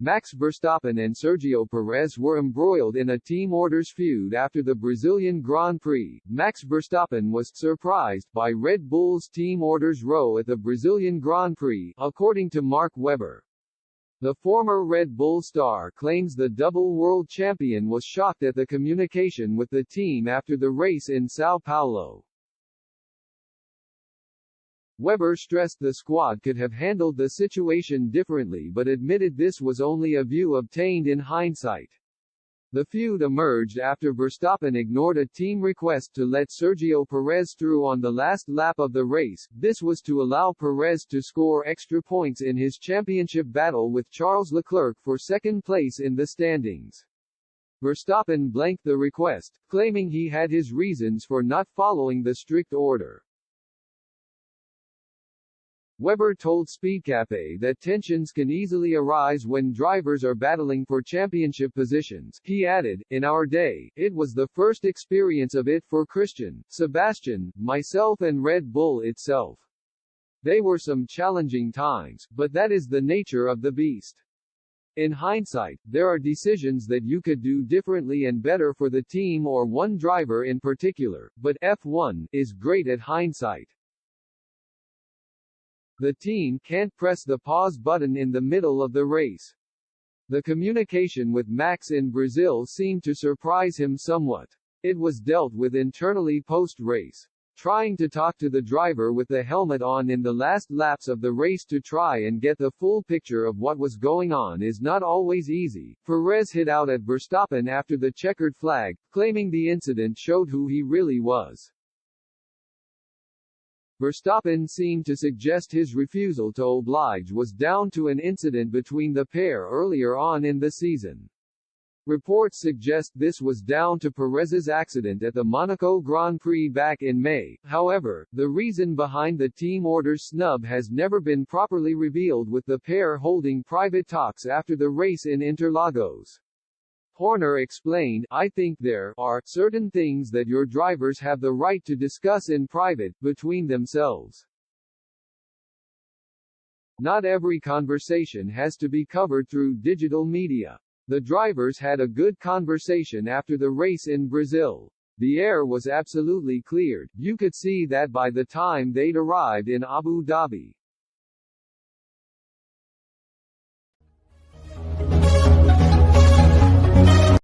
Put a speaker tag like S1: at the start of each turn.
S1: Max Verstappen and Sergio Perez were embroiled in a team orders feud after the Brazilian Grand Prix. Max Verstappen was surprised by Red Bull's team orders row at the Brazilian Grand Prix, according to Mark Webber. The former Red Bull star claims the double world champion was shocked at the communication with the team after the race in São Paulo. Webber stressed the squad could have handled the situation differently but admitted this was only a view obtained in hindsight. The feud emerged after Verstappen ignored a team request to let Sergio Perez through on the last lap of the race. This was to allow Perez to score extra points in his championship battle with Charles Leclerc for second place in the standings. Verstappen blanked the request, claiming he had his reasons for not following the strict order. Webber told Speedcafe that tensions can easily arise when drivers are battling for championship positions. He added, "In our day, it was the first experience of it for Christian, Sebastian, myself and Red Bull itself. They were some challenging times, but that is the nature of the beast. In hindsight, there are decisions that you could do differently and better for the team or one driver in particular, but F1 is great at hindsight. The team can't press the pause button in the middle of the race." The communication with Max in Brazil seemed to surprise him somewhat. It was dealt with internally post-race. Trying to talk to the driver with the helmet on in the last laps of the race to try and get the full picture of what was going on is not always easy. Perez hit out at Verstappen after the checkered flag, claiming the incident showed who he really was. Verstappen seemed to suggest his refusal to oblige was down to an incident between the pair earlier on in the season. Reports suggest this was down to Perez's accident at the Monaco Grand Prix back in May. However, the reason behind the team orders snub has never been properly revealed, with the pair holding private talks after the race in Interlagos. Horner explained, "I think there are certain things that your drivers have the right to discuss in private, between themselves. Not every conversation has to be covered through digital media. The drivers had a good conversation after the race in Brazil. The air was absolutely cleared, you could see that by the time they'd arrived in Abu Dhabi.